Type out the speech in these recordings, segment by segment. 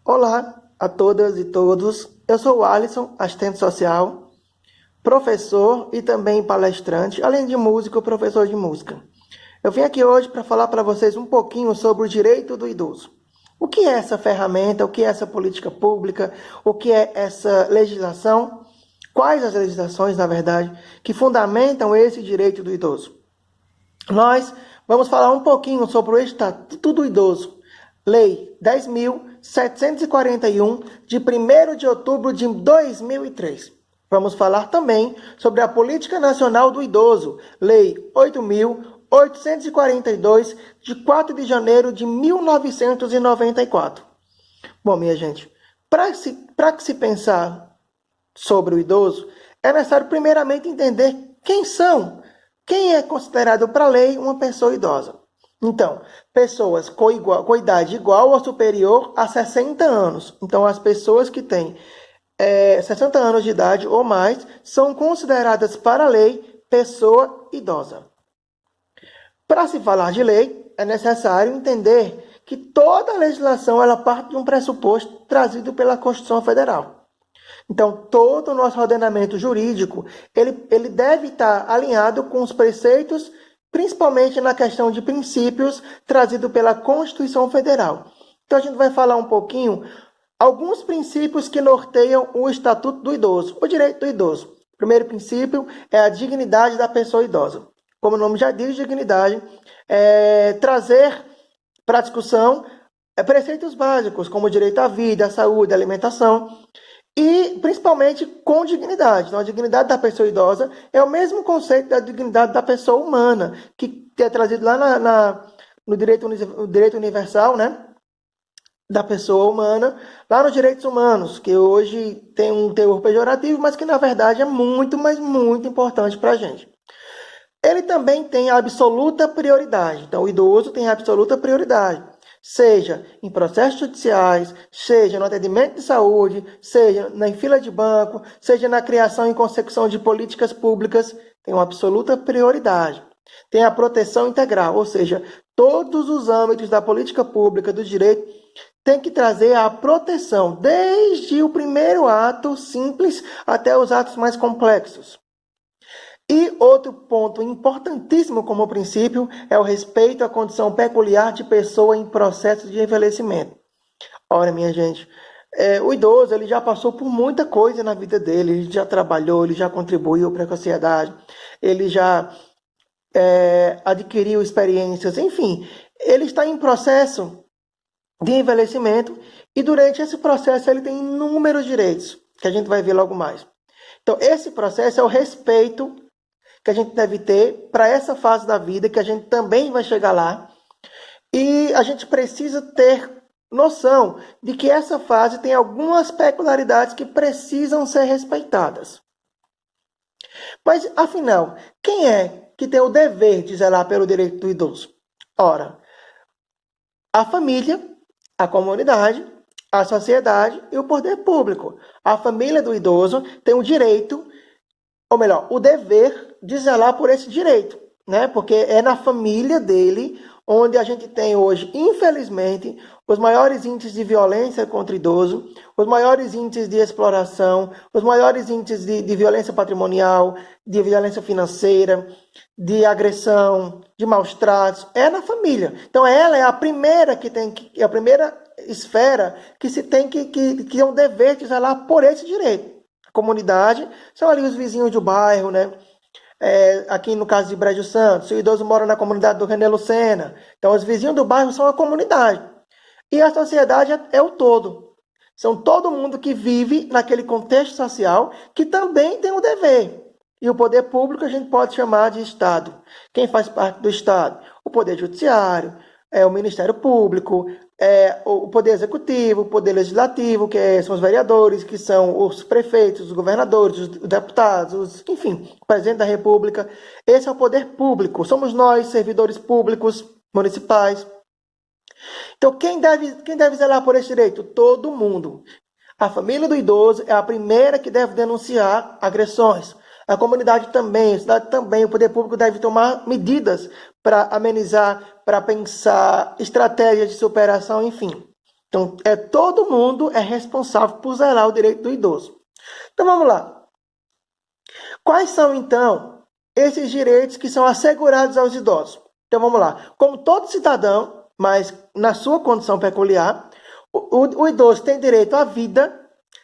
Olá a todas e todos. Eu sou o Alisson, assistente social, professor e também palestrante, além de músico, professor de música. Eu vim aqui hoje para falar para vocês um pouquinho sobre o direito do idoso. O que é essa ferramenta? O que é essa política pública? O que é essa legislação? Quais as legislações, na verdade, que fundamentam esse direito do idoso? Nós vamos falar um pouquinho sobre o Estatuto do Idoso, Lei 10.741, de 1º de outubro de 2003. Vamos falar também sobre a Política Nacional do Idoso, Lei 8.842, de 4 de janeiro de 1994. Bom, minha gente, para que se pensar sobre o idoso, é necessário primeiramente entender quem é considerado para a lei uma pessoa idosa. Então, pessoas com idade igual ou superior a 60 anos. Então, as pessoas que têm 60 anos de idade ou mais são consideradas para a lei pessoa idosa. Para se falar de lei, é necessário entender que toda a legislação ela parte de um pressuposto trazido pela Constituição Federal. Então, todo o nosso ordenamento jurídico, ele deve estar alinhado com os preceitos, principalmente na questão de princípios trazido pela Constituição Federal. Então, a gente vai falar um pouquinho, alguns princípios que norteiam o Estatuto do Idoso, o direito do idoso. O primeiro princípio é a dignidade da pessoa idosa. Como o nome já diz, dignidade é trazer para a discussão preceitos básicos, como o direito à vida, à saúde, à alimentação, e principalmente com dignidade. Então, a dignidade da pessoa idosa é o mesmo conceito da dignidade da pessoa humana, que é trazido lá no direito universal, né? Da pessoa humana, lá nos direitos humanos, que hoje tem um teor pejorativo, mas que na verdade é muito, mas muito importante para a gente. Ele também tem a absoluta prioridade. Então, o idoso tem a absoluta prioridade, seja em processos judiciais, seja no atendimento de saúde, seja na fila de banco, seja na criação e consecução de políticas públicas, tem uma absoluta prioridade. Tem a proteção integral, ou seja, todos os âmbitos da política pública, do direito, tem que trazer a proteção, desde o primeiro ato simples até os atos mais complexos. E outro ponto importantíssimo como princípio é o respeito à condição peculiar de pessoa em processo de envelhecimento. Ora, minha gente, o idoso ele já passou por muita coisa na vida dele, ele já trabalhou, ele já contribuiu para a sociedade, ele já adquiriu experiências, enfim, ele está em processo de envelhecimento e durante esse processo ele tem inúmeros direitos, que a gente vai ver logo mais. Então, esse processo é o respeito que a gente deve ter para essa fase da vida, que a gente também vai chegar lá. E a gente precisa ter noção de que essa fase tem algumas peculiaridades que precisam ser respeitadas. Mas, afinal, quem é que tem o dever de zelar pelo direito do idoso? Ora, a família, a comunidade, a sociedade e o poder público. A família do idoso tem o direito, ou melhor, o dever de zelar por esse direito, né? Porque é na família dele onde a gente tem hoje, infelizmente, os maiores índices de violência contra o idoso, os maiores índices de exploração, os maiores índices de violência patrimonial, de violência financeira, de agressão, de maus tratos, é na família. Então ela é a primeira a primeira esfera que se tem que é um dever de zelar por esse direito. A comunidade são ali os vizinhos do bairro, né? Aqui no caso de Brejo Santo, se o idoso mora na comunidade do René Lucena, então os vizinhos do bairro são a comunidade. E a sociedade é o todo. São todo mundo que vive naquele contexto social que também tem um dever. E o poder público a gente pode chamar de Estado. Quem faz parte do Estado? O Poder Judiciário, o Ministério Público, o Poder Executivo, o Poder Legislativo, que são os vereadores, que são os prefeitos, os governadores, os deputados, enfim, o presidente da República. Esse é o poder público. Somos nós, servidores públicos, municipais. Então, quem deve zelar por esse direito? Todo mundo. A família do idoso é a primeira que deve denunciar agressões. A comunidade também, a cidade também, o poder público deve tomar medidas para amenizar, para pensar estratégias de superação, enfim. Então, todo mundo é responsável por zelar o direito do idoso. Então, vamos lá. Quais são, então, esses direitos que são assegurados aos idosos? Então, vamos lá. Como todo cidadão, mas na sua condição peculiar, o idoso tem direito à vida,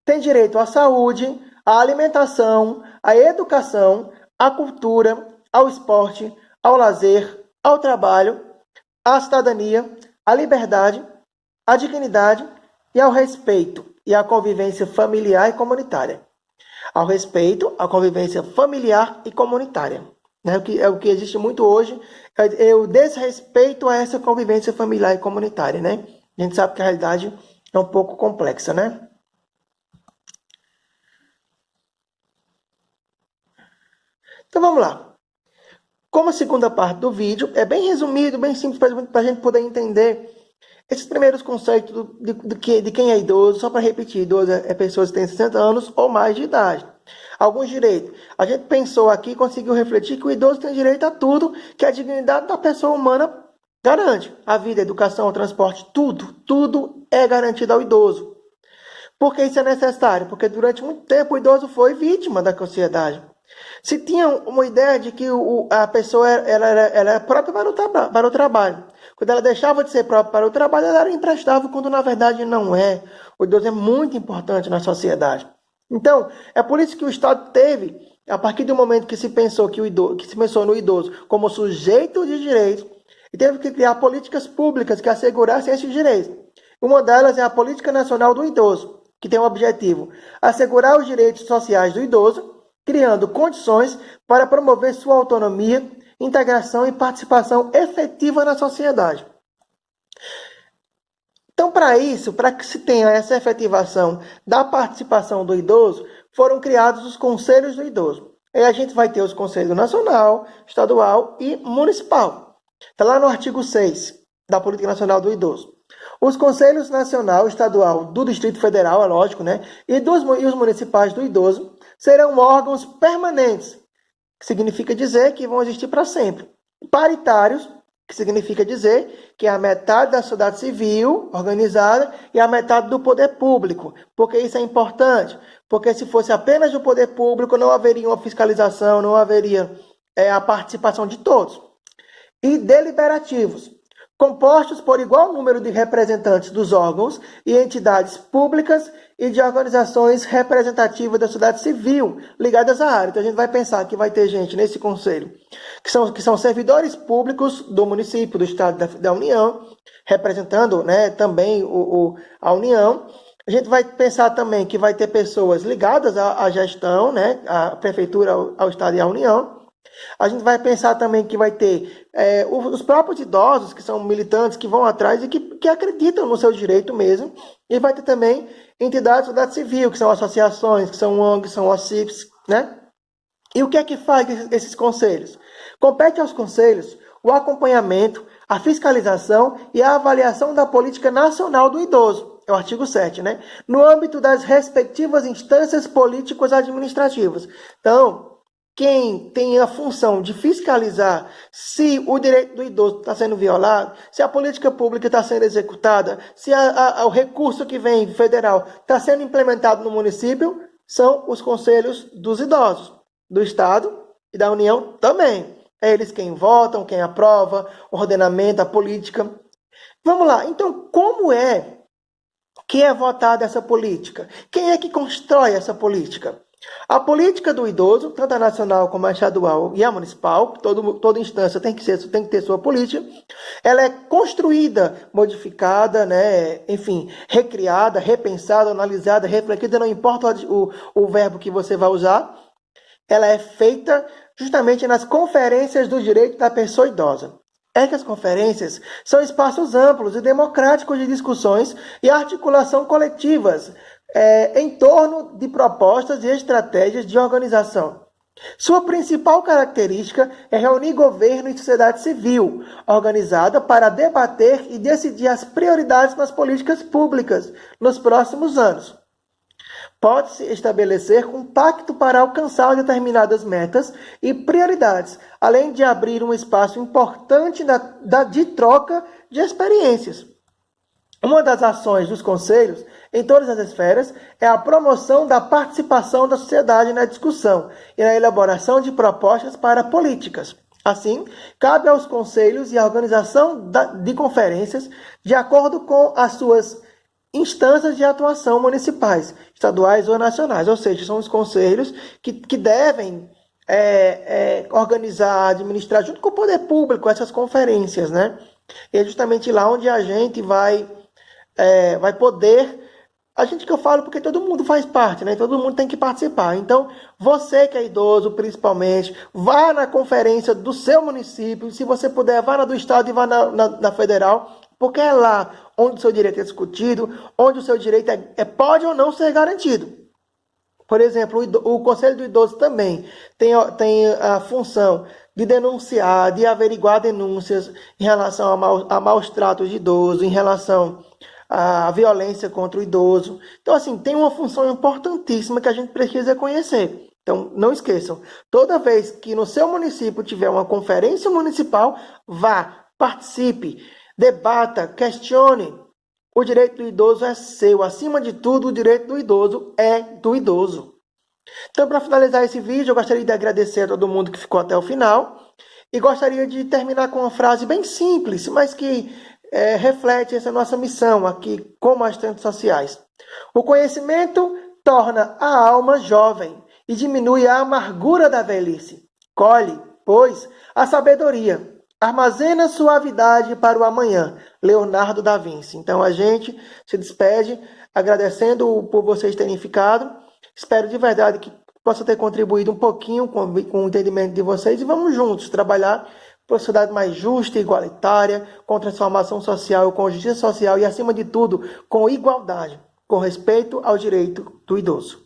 tem direito à saúde, à alimentação, à educação, à cultura, ao esporte, ao lazer, ao trabalho, à cidadania, à liberdade, à dignidade e ao respeito e à convivência familiar e comunitária. Ao respeito, à convivência familiar e comunitária. Né? O que existe muito hoje é o desrespeito a essa convivência familiar e comunitária. Né? A gente sabe que a realidade é um pouco complexa, né? Então vamos lá. Como a segunda parte do vídeo, é bem resumido, bem simples para a gente poder entender esses primeiros conceitos de quem é idoso. Só para repetir, idoso é pessoas que têm 60 anos ou mais de idade. Alguns direitos. A gente pensou aqui e conseguiu refletir que o idoso tem direito a tudo que a dignidade da pessoa humana garante. A vida, a educação, o transporte, tudo é garantido ao idoso. Por que isso é necessário? Porque durante muito tempo o idoso foi vítima da sociedade. Se tinha uma ideia de que a pessoa ela era própria para o trabalho. Quando ela deixava de ser própria para o trabalho, ela era emprestável, quando na verdade não é. O idoso é muito importante na sociedade. Então, é por isso que o Estado teve, a partir do momento que se pensou no idoso como sujeito de direitos, e teve que criar políticas públicas que assegurassem esses direitos. Uma delas é a Política Nacional do Idoso, que tem o objetivo assegurar os direitos sociais do idoso, criando condições para promover sua autonomia, integração e participação efetiva na sociedade. Então, para isso, para que se tenha essa efetivação da participação do idoso, foram criados os Conselhos do Idoso. Aí a gente vai ter os Conselhos Nacional, Estadual e Municipal. Está lá no artigo 6 da Política Nacional do Idoso. Os Conselhos Nacional e Estadual do Distrito Federal, é lógico, né? E os municipais do idoso serão órgãos permanentes, que significa dizer que vão existir para sempre. Paritários, que significa dizer que é a metade da sociedade civil organizada e a metade do poder público. Por que isso é importante? Porque se fosse apenas do poder público, não haveria uma fiscalização, não haveria a participação de todos. E deliberativos, compostos por igual número de representantes dos órgãos e entidades públicas e de organizações representativas da sociedade civil ligadas à área. Então a gente vai pensar que vai ter gente nesse conselho que são servidores públicos do município, do estado, da União, representando, né, também a União. A gente vai pensar também que vai ter pessoas ligadas à gestão, né, à prefeitura, ao estado e à União. A gente vai pensar também que vai ter os próprios idosos, que são militantes, que vão atrás e que acreditam no seu direito mesmo. E vai ter também entidades da sociedade civil, que são associações, que são ONGs, são OCIPs, né? E o que é que faz esses conselhos? Compete aos conselhos o acompanhamento, a fiscalização e a avaliação da política nacional do idoso. É o artigo 7, né? No âmbito das respectivas instâncias políticas administrativas. Então, quem tem a função de fiscalizar se o direito do idoso está sendo violado, se a política pública está sendo executada, se o recurso que vem federal está sendo implementado no município, são os conselhos dos idosos, do Estado e da União também. É eles quem votam, quem aprova, o ordenamento, a política. Vamos lá, então como é que é votada essa política? Quem é que constrói essa política? A política do idoso, tanto a nacional como a estadual e a municipal, toda instância tem que ter sua política, ela é construída, modificada, né, enfim, recriada, repensada, analisada, refletida, não importa o verbo que você vai usar, ela é feita justamente nas conferências do direito da pessoa idosa. Essas conferências são espaços amplos e democráticos de discussões e articulação coletivas, em torno de propostas e estratégias de organização. Sua principal característica é reunir governo e sociedade civil, organizada para debater e decidir as prioridades nas políticas públicas nos próximos anos. Pode-se estabelecer um pacto para alcançar determinadas metas e prioridades, além de abrir um espaço importante de troca de experiências. Uma das ações dos conselhos, em todas as esferas, é a promoção da participação da sociedade na discussão e na elaboração de propostas para políticas. Assim, cabe aos conselhos e à organização de conferências de acordo com as suas instâncias de atuação municipais, estaduais ou nacionais. Ou seja, são os conselhos que devem organizar, administrar, junto com o poder público, essas conferências, né? E é justamente lá onde a gente vai poder... A gente que eu falo porque todo mundo faz parte, né? Todo mundo tem que participar. Então, você que é idoso, principalmente, vá na conferência do seu município. Se você puder, vá na do estado e vá na federal, porque é lá onde o seu direito é discutido, onde o seu direito pode ou não ser garantido. Por exemplo, o Conselho do Idoso também tem a função de denunciar, de averiguar denúncias em relação a maus tratos de idoso, em relação a violência contra o idoso. Então, assim, tem uma função importantíssima que a gente precisa conhecer. Então, não esqueçam, toda vez que no seu município tiver uma conferência municipal, vá, participe, debata, questione. O direito do idoso é seu. Acima de tudo, o direito do idoso é do idoso. Então, para finalizar esse vídeo, eu gostaria de agradecer a todo mundo que ficou até o final e gostaria de terminar com uma frase bem simples, mas que reflete essa nossa missão aqui como assistentes sociais. O conhecimento torna a alma jovem e diminui a amargura da velhice. Colhe, pois, a sabedoria. Armazena suavidade para o amanhã. Leonardo da Vinci. Então a gente se despede agradecendo por vocês terem ficado. Espero de verdade que possa ter contribuído um pouquinho com o entendimento de vocês e vamos juntos trabalhar por uma sociedade mais justa e igualitária, com transformação social, com justiça social e, acima de tudo, com igualdade, com respeito ao direito do idoso.